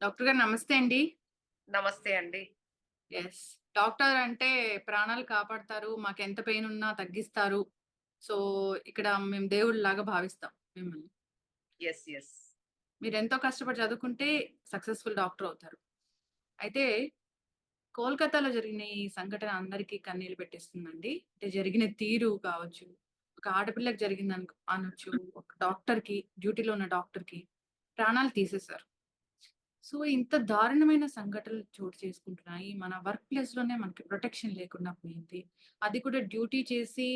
Doctor గారు నమస్తే అండి. నమస్తే అండి. యెస్. డాక్టర్ అంటే ప్రాణాలు కాపాడతారు. మాకెంత పెయిన్ ఉన్నా తగ్గిస్తారు. సో, ఇక్కడ మేము దేవుడిలాగా భావిస్తాం మిమ్మల్ని. యెస్. యెస్. మీరెంతో కష్టపడి చదువుకుంటే సక్సెస్‌ఫుల్ డాక్టర్ అవుతారు. అయితే కోల్‌కతాలో జరిగిన ఈ సంఘటన అందరికీ కన్నీళ్లు పెట్టేస్తుందండి. అంటే జరిగిన తీరు కావచ్చు, ఒక ఆడపిల్లకి అనొచ్చు, ఒక డాక్టర్‌కి డ్యూటీలో ఉన్న డాక్టర్‌కి ప్రాణాలు తీసేశారు. సో, ఇంత దారుణమైన సంఘటనలు చోటు చేసుకుంటున్నాయి. మన వర్క్ ప్లేస్‌లోనే మనకి ప్రొటెక్షన్ లేకుండా పోయింది. అది కూడా డ్యూటీ చేసి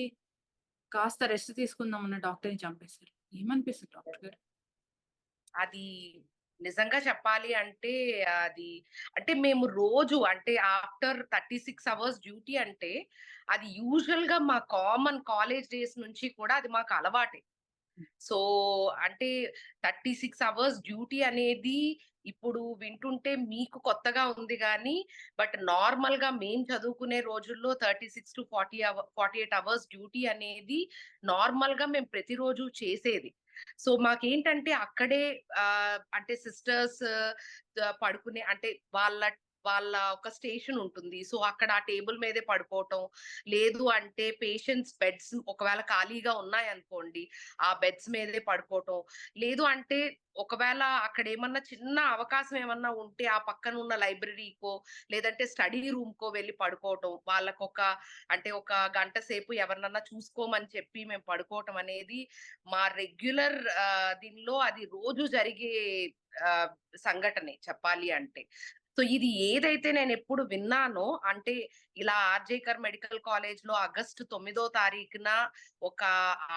కాస్త రెస్ట్ తీసుకుందాం అన్న డాక్టర్‌ని చంపేశారు. ఏమనిపిస్తుంది డాక్టర్ గారు? అది నిజంగా చెప్పాలి అంటే అది అంటే మేము రోజు అంటే ఆఫ్టర్ 36 అవర్స్ డ్యూటీ అంటే అది యూజువల్‌గా మా కామన్ కాలేజ్ డేస్ నుంచి కూడా అది మాకు అలవాటే. సో, అంటే 36 అవర్స్ డ్యూటీ అనేది ఇప్పుడు వింటుంటే మీకు కొత్తగా ఉంది గానీ, బట్ నార్మల్‌గా మేము చదువుకునే రోజుల్లో 36-48 అవర్స్ డ్యూటీ అనేది నార్మల్‌గా మేము ప్రతిరోజు చేసేది. సో, మాకేంటంటే అక్కడే అంటే సిస్టర్స్ పడుకునే అంటే వాళ్ళ వాళ్ళ ఒక స్టేషన్ ఉంటుంది. సో, అక్కడ ఆ టేబుల్ మీదే పడుకోవటం. లేదు అంటే పేషెంట్స్ బెడ్స్ ఒకవేళ ఖాళీగా ఉన్నాయనుకోండి, ఆ బెడ్స్ మీదే పడుకోవటం. లేదు అంటే ఒకవేళ అక్కడేమన్నా చిన్న అవకాశం ఏమన్నా ఉంటే ఆ పక్కన ఉన్న లైబ్రరీకో, లేదంటే స్టడీ రూమ్‌కో వెళ్లి పడుకోవటం. వాళ్ళకొక అంటే ఒక గంట సేపు ఎవరినన్నా చూసుకోమని చెప్పి మేము పడుకోవటం అనేది మా రెగ్యులర్ దీనిలో అది రోజు జరిగే ఆహ్, సంఘటనే చెప్పాలి అంటే. సో, ఇది ఏదైతే నేనెప్పుడు విన్నానో అంటే ఇలా ఆర్‌జేకర్ మెడికల్ కాలేజ్‌లో ఆగస్టు 9థ్ తారీఖున ఒక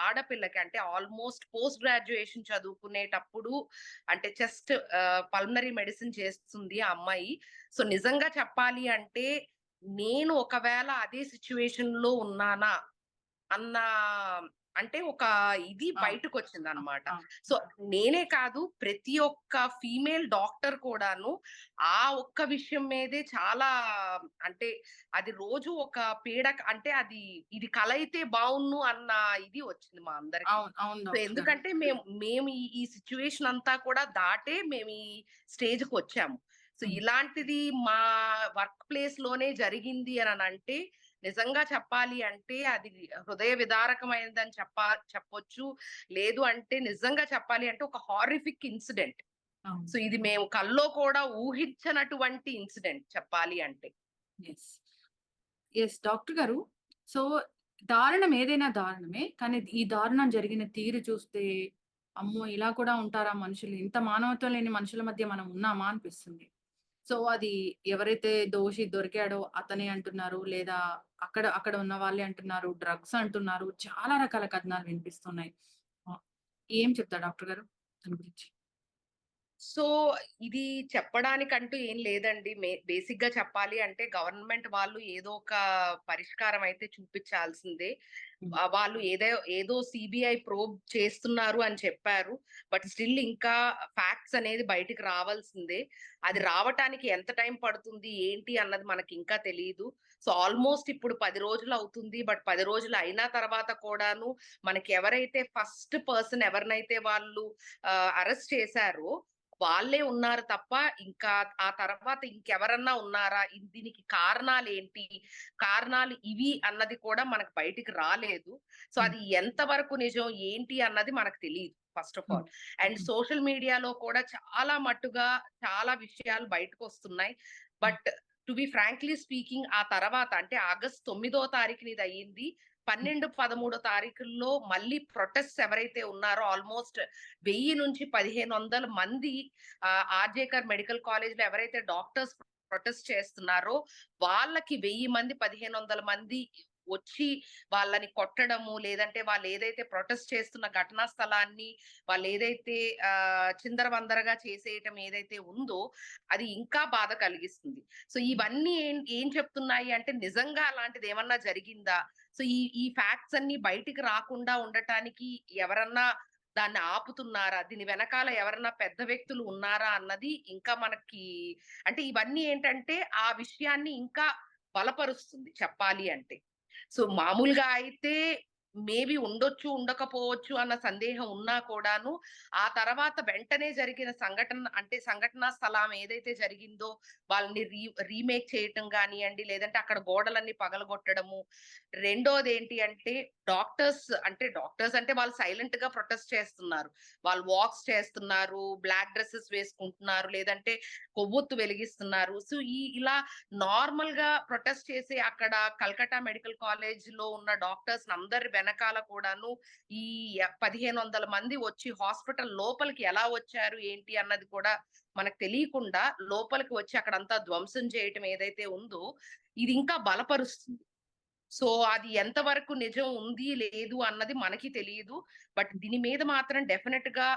ఆడపిల్లకి అంటే ఆల్‌మోస్ట్ పోస్ట్ గ్రాడ్యుయేషన్ చదువుకునేటప్పుడు అంటే జస్ట్ పల్మనరీ మెడిసిన్ చేస్తుంది ఆ అమ్మాయి. సో, నిజంగా చెప్పాలి అంటే నేను ఒకవేళ అదే సిట్యుయేషన్‌లో ఉన్నానా అన్న అంటే ఒక ఇది ఆ! ఆ! బయటకొచ్చిందనమాట. ఆ! సో, నేనే కాదు ప్రతి ఒక్క ఫీమేల్ డాక్టర్ కూడాను ఆ ఒక్క విషయం మీదే చాలా అంటే అది రోజు ఒక పీడక అంటే అది ఇది కల అయితే బావున్ను అన్న ఇది వచ్చింది మా అందరికి. అవును. అవును సో, డాక్టర్ గారు. ఎందుకంటే మేము ఈ సిట్యుయేషన్ అంతా కూడా దాటే మేము ఈ స్టేజ్‌కొచ్చాము. సో, హ్మ్. ఇలాంటిది మా వర్క్ ప్లేస్‌లోనే జరిగింది అననంటే నిజంగా చెప్పాలి అంటే అది హృదయ విదారకమైనదని చెప్పొచ్చు. లేదు అంటే నిజంగా చెప్పాలి అంటే ఒక హారిఫిక్ ఇన్సిడెంట్. అవును. సో, ఇది మేము కల్లో కూడా ఊహించనటువంటి ఇన్సిడెంట్ చెప్పాలి అంటే. యెస్. యెస్. డాక్టర్ గారు. సో, దారుణం ఏదైనా దారుణమే. కానీ ఈ దారుణం జరిగిన తీరు చూస్తే, అమ్మో! ఇలా కూడా ఉంటారా మనుషులు? ఇంత మానవత్వం లేని మనుషుల మధ్య మనం ఉన్నామా అనిపిస్తుంది. సో, అది ఎవరైతే దోషి దొరికాడో అతనే అంటున్నారు. లేదా అక్కడ అక్కడ ఉన్న వాళ్ళే అంటున్నారు. డ్రగ్స్ అంటున్నారు. చాలా రకాల కథనాలు వినిపిస్తున్నాయి. ఏం చెప్తారు డాక్టర్ గారు దాని గురించి? సో, ఇది చెప్పడానికంటూ ఏం లేదండి. బేసిక్‌గా చెప్పాలి అంటే గవర్నమెంట్ వాళ్ళు ఏదో ఒక పరిష్కారం అయితే చూపిచ్చాల్సిందే. హ్మ్. వాళ్ళు ఏదో సీబీఐ ప్రోబ్ చేస్తున్నారు అని చెప్పారు. బట్ హ్మ్. స్టిల్ ఇంకా ఫ్యాక్ట్స్ అనేది బయటికి రావాల్సిందే. అది హ్మ్. రావటానికి ఎంత టైం పడుతుంది, ఏంటి అన్నది మనకింకా తెలీదు. సో, ఆల్‌మోస్ట్ ఇప్పుడు 10 రోజులవుతుంది. బట్ 10 రోజులు అయిన తర్వాత కూడాను మనకి ఎవరైతే ఫస్ట్ పర్సన్ ఎవరినైతే వాళ్ళు అరెస్ట్ చేశారో వాళ్ళే ఉన్నారు తప్ప, ఇంకా ఆ తర్వాత ఇంకెవరన్నా ఉన్నారా? దీనికి కారణాలేంటి? కారణాలు ఇవి అన్నది కూడా మనకు బయటికి రాలేదు. సో, హ్మ్. అది ఎంత వరకు నిజం, ఏంటి అన్నది మనకు తెలీదు ఫస్ట్ ఆఫ్ హ్మ్. ఆల్. అండ్ హ్మ్. సోషల్ మీడియాలో కూడా చాలా మట్టుగా చాలా విషయాలు బయటకొస్తున్నాయి. హ్మ్. But to be frankly speaking ఆ తర్వాత అంటే ఆగస్ట్ 9థ్ తారీఖున ఇదయింది. హ్మ్. 12, 13 తారీఖుల్లో మళ్ళీ ప్రొటెస్ట్స్ ఎవరైతే ఉన్నారో ఆల్‌మోస్ట్ 1000-1500 మంది ఆర్‌జేకర్ మెడికల్ కాలేజ్‌లో ఎవరైతే డాక్టర్స్ ప్రొటెస్ట్ చేస్తున్నారో, వాళ్ళకి 1000 మంది, 1500 మంది వచ్చి వాళ్ళని కొట్టడము, లేదంటే వాళ్ళేదైతే ప్రొటెస్ట్ చేస్తున్న ఘటనా స్థలాన్ని వాళ్ళేదైతే చిందరవందరగా చేసేయటం ఏదైతే ఉందో, అది ఇంకా బాధ కలిగిస్తుంది. సో, ఇవన్నీ ఏం చెప్తున్నాయి అంటే నిజంగా అలాంటిదేమన్నా జరిగిందా? సో, ఈ ఫ్యాక్ట్స్ అన్నీ బయటికి రాకుండా ఉండటానికి ఎవరన్నా దాన్ని ఆపుతున్నారా? దీని వెనకాల ఎవరన్నా పెద్ద వ్యక్తులు ఉన్నారా? అన్నది ఇంకా మనకి అంటే ఇవన్నీ ఏంటంటే, ఆ విషయాన్ని ఇంకా బలపరుస్తుంది చెప్పాలి అంటే. సో, మామూలుగా అయితే మేబీ ఉండొచ్చు, ఉండకపోవచ్చు అన్న సందేహం ఉన్నా కూడాను, ఆ తర్వాత వెంటనే జరిగిన సంఘటనా స్థలం ఏదైతే జరిగిందో వాళ్ళని రీమేక్ చేయటం గానియండి, లేదంటే అక్కడ గోడలన్నీ పగలగొట్టడము. రెండోదేంటి అంటే డాక్టర్స్ అంటే వాళ్ళు సైలెంట్‌గా ప్రొటెస్ట్ చేస్తున్నారు. వాళ్ళు వాక్స్ చేస్తున్నారు, బ్లాక్ డ్రెసెస్ వేసుకుంటున్నారు, లేదంటే కొవ్వొత్తు వెలిగిస్తున్నారు. సో, ఇలా నార్మల్‌గా ప్రొటెస్ట్ చేసి అక్కడ కల్కట్టా మెడికల్ కాలేజ్‌లో ఉన్న డాక్టర్స్ అందరి వెనకాల కూడాను ఈ 1500 మంది వచ్చి హాస్పిటల్ లోపలికి ఎలా వచ్చారు, ఏంటి అన్నది కూడా మనకు తెలియకుండా లోపలికి వచ్చి అక్కడంతా ధ్వంసం చేయటం ఏదైతే ఉందో, ఇది ఇంకా బలపరుస్తుంది. సో, అది ఎంతవరకు నిజం ఉంది, లేదు అన్నది మనకి తెలీదు. బట్ దీని మీద మాత్రం డెఫినిట్‌గా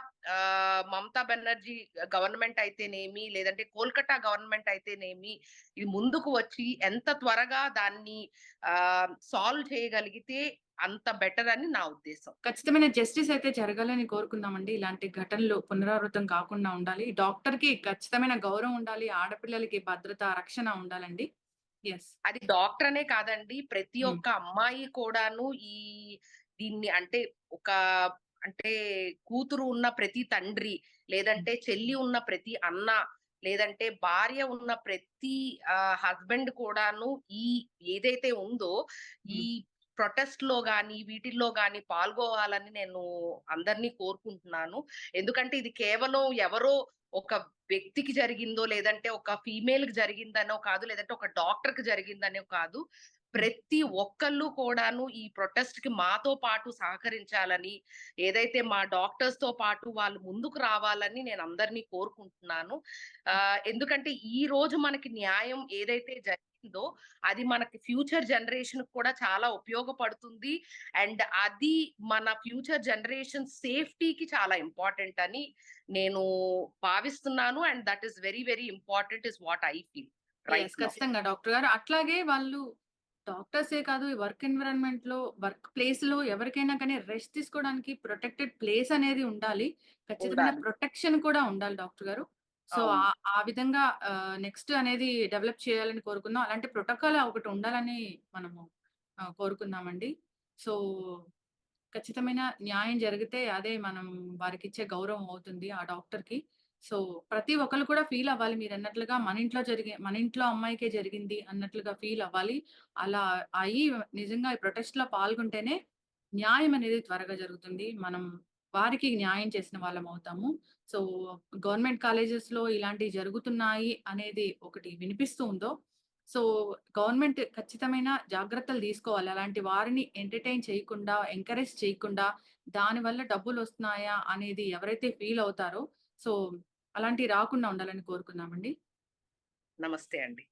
మమతా బెనర్జీ గవర్నమెంట్ అయితేనేమి, లేదంటే కోల్కతా గవర్నమెంట్ అయితేనేమి, ఇది ముందుకు వచ్చి ఎంత త్వరగా దాన్ని సాల్వ్ చేయగలిగితే అంత బెటర్ అని నా ఉద్దేశం. ఖచ్చితమైన జస్టిస్ అయితే జరగాలని కోరుకుందామండి. ఇలాంటి ఘటనలు పునరావృతం కాకుండా ఉండాలి. డాక్టర్‌కి ఖచ్చితమైన గౌరవం ఉండాలి. ఆడపిల్లలకి భద్రత, రక్షణ ఉండాలండి. యెస్. అది డాక్టర్ అనే కాదండి. ప్రతి హ్మ్. ఒక్క అమ్మాయి కూడాను దీన్ని అంటే ఒక అంటే కూతురు ఉన్న ప్రతి తండ్రి, హ్మ్. లేదంటే చెల్లి ఉన్న ప్రతి అన్న, లేదంటే భార్య ఉన్న ప్రతి హస్బెండ్ కూడాను ఈ ఏదైతే ఉందో, ఈ హ్మ్. ప్రొటెస్ట్‌లో గాని, వీటిల్లో గాని పాల్గొవాలని నేను అందరిని కోరుకుంటున్నాను. ఎందుకంటే ఇది కేవలం ఎవరో ఒక వ్యక్తికి జరిగిందో, లేదంటే ఒక ఫీమేల్‌కి జరిగిందనో కాదు, లేదంటే ఒక డాక్టర్‌కి జరిగిందనో కాదు. హ్మ్. ప్రతి ఒక్కళ్ళు కూడాను ఈ ప్రొటెస్ట్‌కి మాతో పాటు సహకరించాలని, ఏదైతే మా డాక్టర్స్‌తో పాటు వాళ్ళు ముందుకు రావాలని నేను అందరిని కోరుకుంటున్నాను. ఎందుకంటే ఈ రోజు మనకి న్యాయం ఏదైతే జరిగిందో, అది మనకి ఫ్యూచర్ జనరేషన్‌కి కూడా చాలా ఉపయోగపడుతుంది. అండ్ అది మన ఫ్యూచర్ జనరేషన్ సేఫ్టీకి చాలా ఇంపార్టెంట్ అని నేను భావిస్తున్నాను. And that is very, very important is what I feel yes. Right now. ఖచ్చితంగా డాక్టర్ గారు. అట్లాగే వాళ్ళు డాక్టర్సే కాదు ఈ వర్క్ ఎన్విరాన్మెంట్‌లో, వర్క్ ప్లేస్‌లో ఎవరికైనా కానీ రెస్ట్ తీసుకోవడానికి ప్రొటెక్టెడ్ ప్లేస్ అనేది ఉండాలి. ఖచ్చితమైన ఉండాలి. ప్రొటెక్షన్ కూడా ఉండాలి డాక్టర్ గారు. సో, అవును. ఆ విధంగా నెక్స్ట్ అనేది డెవలప్ చేయాలని కోరుకుందాం. అలాంటి ప్రోటోకాల్ ఒకటి ఉండాలని మనము కోరుకుందామండి. సో, ఖచ్చితమైన న్యాయం జరిగితే అదే మనం వారికిచ్చే గౌరవం అవుతుంది ఆ డాక్టర్‌కి. సో, ప్రతి ఒక్కళ్ళు కూడా ఫీల్ అవ్వాలి మీరన్నట్లుగా మన ఇంట్లో అమ్మాయికే జరిగింది అన్నట్లుగా ఫీల్ అవ్వాలి. అలా అయ్యి నిజంగా ఈ ప్రొటెస్ట్‌లో పాల్గొంటేనే న్యాయం అనేది త్వరగా జరుగుతుంది. మనం వారికి న్యాయం చేసిన వాళ్ళమవుతాము. సో, గవర్నమెంట్ కాలేజెస్‌లో ఇలాంటివి జరుగుతున్నాయి అనేది ఒకటి వినిపిస్తూ ఉందో, సో, గవర్నమెంట్ ఖచ్చితమైన జాగ్రత్తలు తీసుకోవాలి. అలాంటి వారిని ఎంటర్‌టైన్ చేయకుండా, ఎంకరేజ్ చేయకుండా, దానివల్ల డబ్బులొస్తున్నాయా అనేది ఎవరైతే ఫీల్ అవుతారో, సో, అలాంటివి రాకుండా ఉండాలని కోరుకుందామండి. నమస్తే అండి.